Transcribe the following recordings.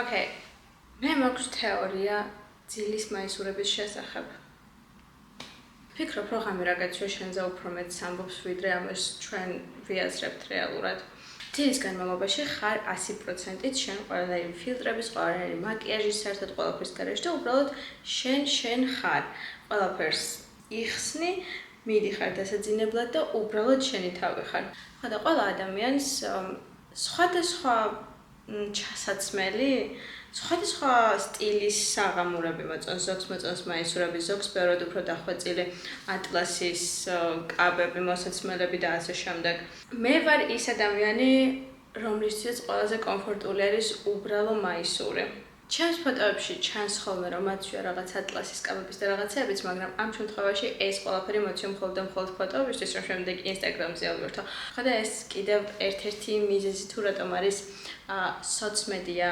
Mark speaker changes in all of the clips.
Speaker 1: Okay. მე მაქვს თეორია ძილის მაისურების შესახებ. Ფიქრობ, რომ ამი რაღაცა შენზე უფრო მეტს ამბობს, ვიდრე ამას ჩვენ ვიაზრებთ რეალურად. ძილის განმავლობაში ხარ 100%-ით შენ ყველანაირი ფილტრების, ყველანაირი მაკიაჟის, საერთოდ ყველაფრის გარეშე და უბრალოდ შენ ხარ. ყველაფერს იხსნი, მიდიხარ დასაძინებლად და უბრალოდ შენი თავი ხარ. ხო და ყველა ადამიანს სხვადასხვა ჩასაცმელი, სხვადასხვა სტილის საღამურები მოწონს, ზოგს მოწონს მაისურები, ზოგს ბევრად უფრო დახვეწილი ატლასის კაბები, მოსაცმელები და ასე შემდეგ. მე ვარ ის ადამიანი, რომლისთვისაც ყველაზე კომფორტული არის უბრალო მაისური. ჩემს ფოტოებში ჩანს ხოლმე, რომ მათშია რაღაც ატლასის კაბების და რაღაცეებიც, მაგრამ ამ შემთხვევაში ეს ყველაფერი მოცემ მხოლოდ და მხოლოდ ფოტოებისთვის, რომ შემდეგ Instagram-ზე ავიღო. ხო და ეს კიდევ ერთ-ერთი მიზეზი თუ რატომ არის სოციმედია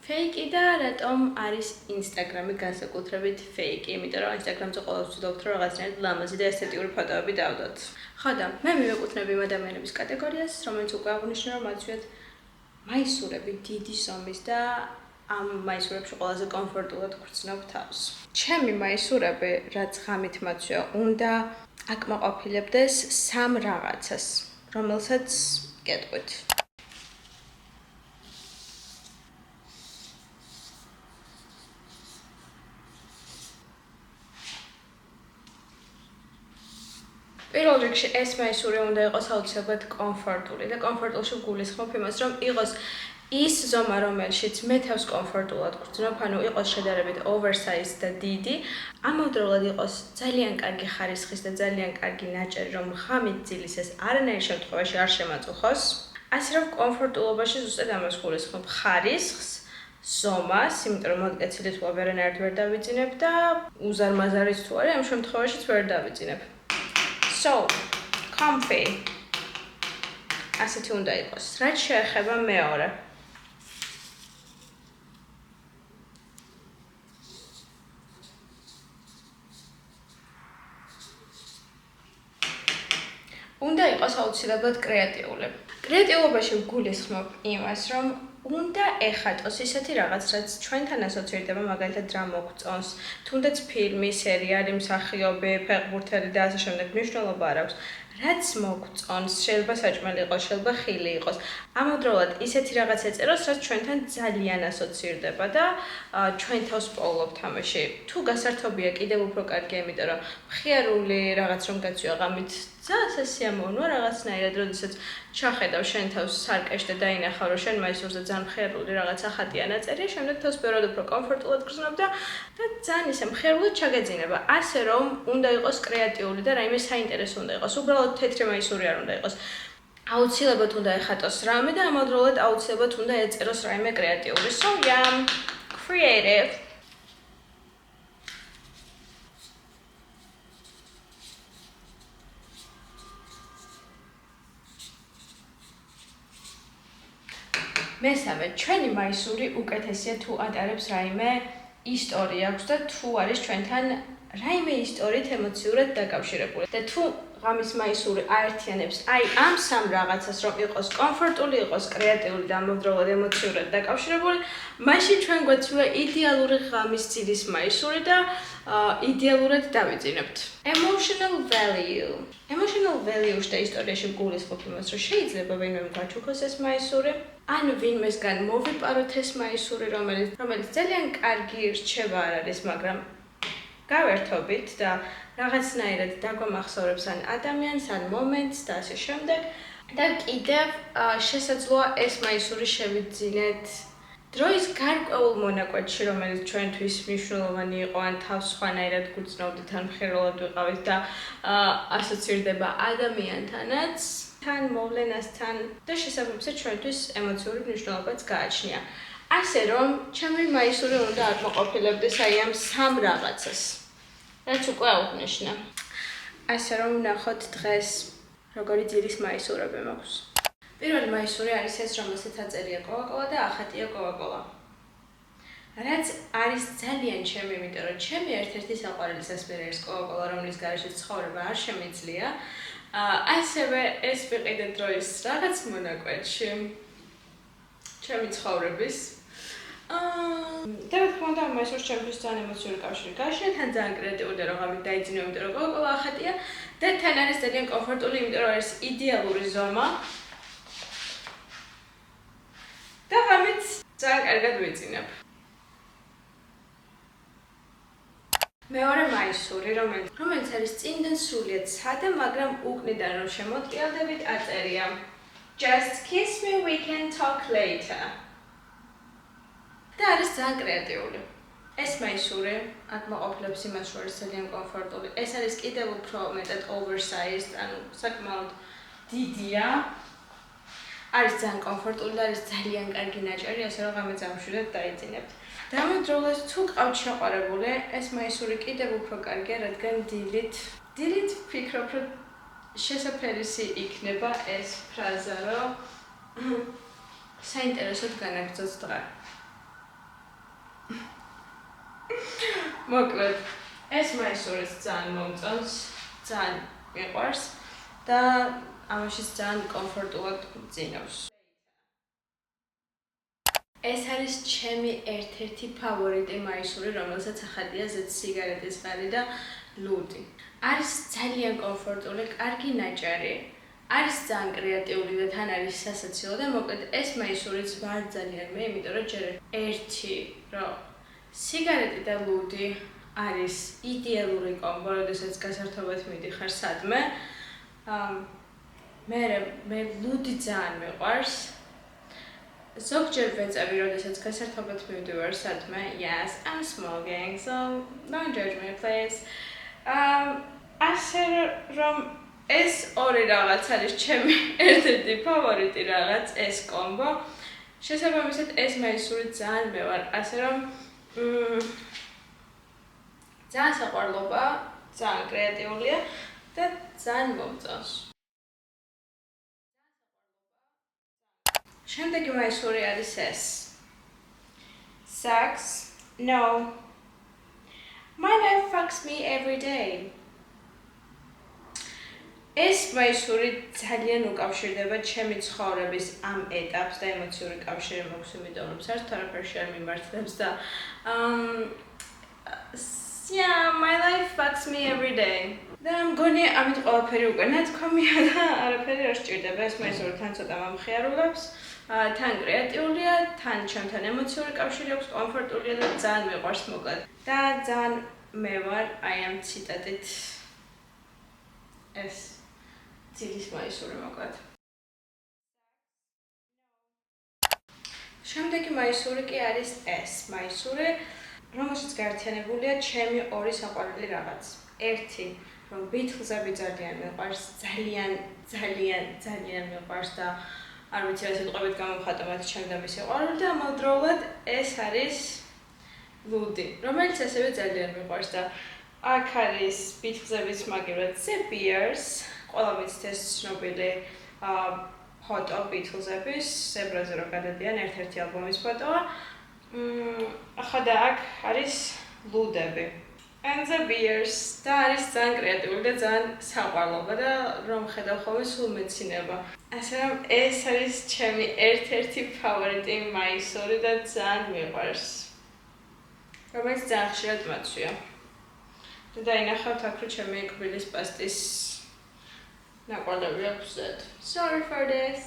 Speaker 1: ფეიკი და რატომ არის Instagram-ი განსაკუთრებით ფეიკი, იმიტომ რომ Instagram-ზე ყოველთვის ვცდილობთ რომ რაღაცნაირად ლამაზი და ესთეტიკური ფოტოები დავდოთ. ხო და მე მივეკუთვნები იმ ადამიანების კატეგორიას, რომელიც უკვე აღნიშნა, რომ მათშიათ მაისურები დიდი ზომის და ამ მაისურებში ყველაზე კომფორტულად გვრძნობ თავს. ჩემი მაისურები, რაც ღამით მათშია, უნდა აკმაყოფილებდეს სამ რაღაცას, რომელსაც გეტყვით. პირველ რიგში ეს მაისური უნდა იყოს აუცილებლად კომფორტული და კომფორტულში ვგულისხმობ იმას, რომ იყოს ის ზომა, რომელშიც მე თავს კომფორტულად გვრძნობ, ანუ იყოს შედარებით oversized და დიდი, ამავდროულად იყოს ძალიან კარგი ხარისხის და ძალიან კარგი ნაჭერი, რომ ღამით ძილის ეს არანაირ შემთხვევაში არ შემაწუხოს. ასე რომ კომფორტულობაში ზუსტად ამას ვგულისხმობ ხარისხს, ზომას, იმიტომ რომ მოკეცილით ვერანაირად ვერ დავიძინებ და უზარმაზარიც თუ არის, ამ შემთხვევაშიც ვერ დავიძინებ. So, comfy. ასეთი უნდა იყოს. რაც შეეხება მეორე. უნდა იყოს აუცილებლად კრეატიული. კრეატიულობაში ვგულისხმობ იმას, რომ უნდა ეხატოს ისეთი რაღაც, რაც ჩვენთან ასოცირდება, მაგალითად რა მოგწონს, თუნდაც ფილმი, სერიალი, მსახიობი, ფეხბურთელი და ასე შემდეგ, მნიშვნელობა არ აქვს. რაც მოგწონს, შეიძლება საჭმელი იყოს, შეიძლება ხილი იყოს. ამავდროულად ისეთი რაღაც ეწეროს, რაც ჩვენთან ძალიან ასოცირდება და ჩვენ თავს პოულობთ ამაში. თუ გასართობია, კიდევ უფრო კარგია, იმიტომ რომ მხიარული რაღაც რომ გაწვია ღამით, ძალიან სიამოვნოა რაღაცნაირად, როდესაც ჩახედავ შენ თავს სარკეში და დაინახავ, რომ შენ მაისურზე ძალიან მხიარული რაღაცა ხატია ნაწერი, შემდეგ თავს ბევრად უფრო კომფორტულად გრძნობ და ძალიან ისე მხიარულად ჩაგეძინება. ასე რომ უნდა იყოს კრეატიული და რაიმე საინტერესო უნდა იყოს. უბრალოდ თეთრი მაისური არ უნდა იყოს. აუცილებლად უნდა ეხატოს რამე და ამავდროულად აუცილებლად უნდა ეწეროს რაიმე კრეატიული. So yeah, creative. მესამე, ჩვენი მაისური უკეთესია თუ ატარებს რაიმე ისტორია აქვს და თუ არის ჩვენთან რაიმე ისტორიით ემოციურად დაკავშირებული. და თუ ღამის მაისური აერთიანებს აი ამ სამ რაღაცას, რომ იყოს კომფორტული, იყოს კრეატიული და ამავდროულად ემოციურად დაკავშირებული, მაშინ ჩვენ გვეცვია იდეალური ღამის ძილის მაისური და იდეალურად დავიძინებთ. Emotional value. Emotional value-ში და ისტორიაში ვგულისხმობ იმას, რომ შეიძლება ვინმემ გაჩუქოს ეს მაისური, ან ვინმესგან მოვიპაროთ ეს მაისური, რომელიც ძალიან კარგი რჩება არ არის, მაგრამ გავერთობით და რაღაცნაირად დაგვამახსოვრებს ან ადამიანს, ან მომენტს და ასე შემდეგ. და კიდევ შესაძლოა ეს მაისური შევიძინეთ დროის გარკვეულ მონაკვეთში, რომელიც ჩვენთვის მნიშვნელოვანი იყო, ან თავს სხვანაირად გვგრძნობდით, ან მხიარულად ვიყავით და ასოცირდება ადამიანთანაც, თან მოვლენასთან და შესაბამისად ჩვენთვის ემოციური მნიშვნელობაც გააჩნია. ასე რომ, ჩემი მაისური უნდა აკმაყოფილებდეს აი ამ სამ რაღაცას. რაც უკვე აღნიშნა. ასე რომ ვნახოთ დღეს როგორი ძილის მაისურები მაქვს. პირველი მაისური არის ეს, რომელსაც აწერია Coca-Cola და ახატია Coca-Cola. რაც არის ძალიან ჩემი, იმიტომ რომ ჩემი ერთ-ერთი საყვარელი სასმელი არის Coca-Cola, რომლის გარეშეც ცხოვრება არ შემიძლია. ასევე ეს ვიყიდე დროის რაღაც მონაკვეთში ჩემი ცხოვრების და რა თქმა უნდა, მაისურს ჩემთვის ძალიან ემოციური კავშირი გააჩნია, თან ძალიან კრეატიული და რაღაც დაიძინა, იმიტომ რომ კოკოლა ახატია და თან არის ძალიან კომფორტული, იმიტომ რომ არის იდეალური ზომა. და ამით ძალიან კარგად ვიძინებ. მეორე მაისური, რომელიც არის წინდან სრულიად სადა, მაგრამ უკნიდან რომ შემოტრიალდებით, აწერია Just kiss me, we can talk later. და არის ძალიან კრეატიული. ეს მაისური აკმაყოფილებს იმას, რომ არის ძალიან კომფორტული. ეს არის კიდევ უფრო მეტად oversized, ანუ საკმაოდ დიდია. არის ძალიან კომფორტული და არის ძალიან კარგი ნაჭერი, ასე რომ ამე დამშვიდეთ დაიძინებთ. დამედროულად თუ ყავთ შეყვარებული, ეს მაისური კიდევ უფრო კარგია, რადგან დილით ვფიქრობ, რომ შესაფერისი იქნება ეს ფრაზა, რომ საინტერესოდ განაგრძოთ დღე. მოკლედ, ეს მაისურიც ძალიან მომწონს, ძალიან მიყვარს და ამაშიც ძალიან კომფორტულად ვძინავს. ეს არის ჩემი ერთ-ერთი ფავორიტი მაისური, რომელსაც ახატია ზედ სიგარეტის ღარი და ლუდი. არის ძალიან კომფორტული, კარგი ნაჭერი, არის ძალიან კრეატიული და თან არის სასაცილო და მოკლედ ეს მაისურიც ვარ ძალიან მე, იმიტომ რომ ჯერ ერთი, რომ სიგარეტი და ლუდი არის იდეალური კომბო, როდესაც გასართობად მიდიხარ სადმე. მე ლუდი ძალიან მიყვარს. ზოგჯერ ვეწევი, როდესაც გასართობად მივდივარ სადმე. Yes, I'm smoking, so don't judge me, please. ასე რომ ეს ორი რაღაც არის ჩემი ერთ-ერთი ფავორიტი რაღაც ეს კომბო. შესაბამისად ეს მაისური ძალიან მე ვარ, ასე რომ ძალიან საყვარლობა, ძალიან კრეატიულია და ძალიან მომწონს. შემდეგი მაისური არის ეს. Sucks? No. My life fucks me every day. ეს მაისური ძალიან უკავშირდება ჩემი ცხოვრების ამ ეტაპს და ემოციური კავშირი მაქვს, იმიტომ რომ საერთოდ არაფერში არ მიმართლებს და yeah, my life fucks me every day. და მგონი ამით ყველაფერი უკვე ნათქვამია და არაფერი არ სჭირდება. ეს მაისური თან ცოტა მომხიარულებს, თან კრეატიულია, თან ჩემთან ემოციური კავშირი აქვს, კომფორტულია და ძალიან მიყვარს მოკლედ. და ძალიან მე ვარ აი ამ ციტატით ეს ძილის მაისური მოკლედ. შემდეგი მაისური კი არის ეს მაისური, რომელშიც გაერთიანებულია ჩემი ორი საყვარელი რაღაც. ერთი, რომ ბითლზები ძალიან მიყვარს, ძალიან მიყვარს და არ ვიცი რა სიტყვებით გამოვხატო მათ ჩემ და მისი ყვარული და ამავდროულად ეს არის ლუდი, რომელიც ასევე ძალიან მიყვარს და აქ არის ბითლზების მაგივრად The Bears, ყველა ვიცით ეს ცნობილი ფოტო ბითლზების, ზებრაზე რო გადადიან ერთ-ერთი ალბომის ფოტოა. ახლა და აქ არის ლუდები. And The Bears და არის ძალიან კრეატიული და ძალიან საყვარლობა და რომ ხედავ ხოლმე სულ მეცინება. ასე რომ ეს არის ჩემი ერთ-ერთი ფავორიტი მაისური და ძალიან მიყვარს. რომელიც ძალიან ხშირად მაცვია. და დაინახავთ აქ რომ ჩემი კბილის პასტის ნაკვალები აქვს ზედ. Sorry for this.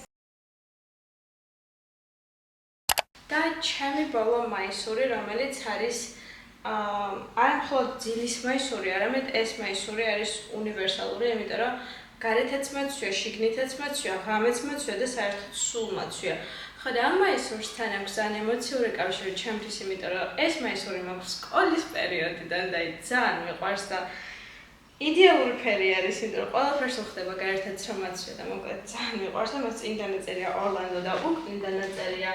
Speaker 1: და ჩემი ბოლო მაისური, რომელიც არის არა მხოლოდ ძილის მაისური, არამედ ეს მაისური არის უნივერსალური, იმიტომ რომ გარეთაც მაცვია, შიგნითაც მაცვია, ღამეც მაცვია და საერთოდ სულ მაცვია. ხო და ამ მაისურთან აქვს ძალიან ემოციური კავშირი ჩემთვის, იმიტომ რომ ეს მაისური მაქვს სკოლის პერიოდიდან და ძალიან მიყვარს და იდეალური ფერი არის, იმიტომ რომ ყველაფერს უხდება გარეთაც რომ მაცვია და მოკლედ ძალიან მიყვარს და მას წინდა ნაწერია ორლანდო და უკნიდან ნაწერია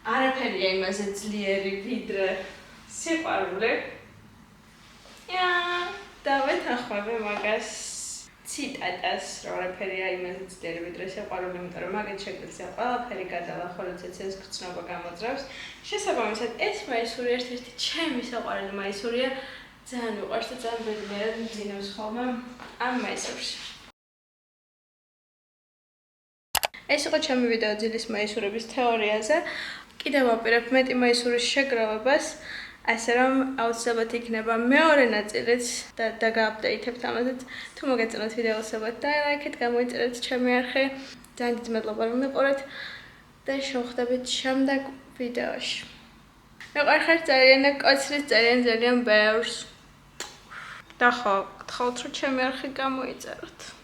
Speaker 1: არაფერია იმაზე ძლიერი ვიდრე სიყვარული. დავეთანხმები მაგას ციტატას, რომ არაფერია იმაზე ძლიერი ვიდრე სიყვარული, იმიტომ რომ მაგით შეგვიძლია ყველაფერი გადავა, ხოლო ცეცხლის გრძნობა გამოძრავს. შესაბამისად, ეს მაისური ერთ-ერთი ჩემი საყვარელი მაისურია, ძალიან მიყვარს და ძალიან ბედნიერად მძინავს ხოლმე ამ მაისურში. ეს იყო ჩემი ვიდეო ძილის მაისურების თეორიაზე. კიდევ ვაპირებ მეტი მაისურის შეგროვებას, ასე რომ აუცილებლად იქნება მეორე ნაწილიც და დაგააპდეითებთ ამაზეც. თუ მოგეწონათ ვიდეო უსაბად დაილაიქეთ, გამოიწერეთ ჩემი არხი. ძალიან დიდი მადლობა რომ მიყურეთ და შევხვდებით შემდეგ ვიდეოში. მეყვარხართ ძალიან და კოცრის ძალიან ბევრს. და ხო, გთხოვთ რომ ჩემი არხი გამოიწეროთ.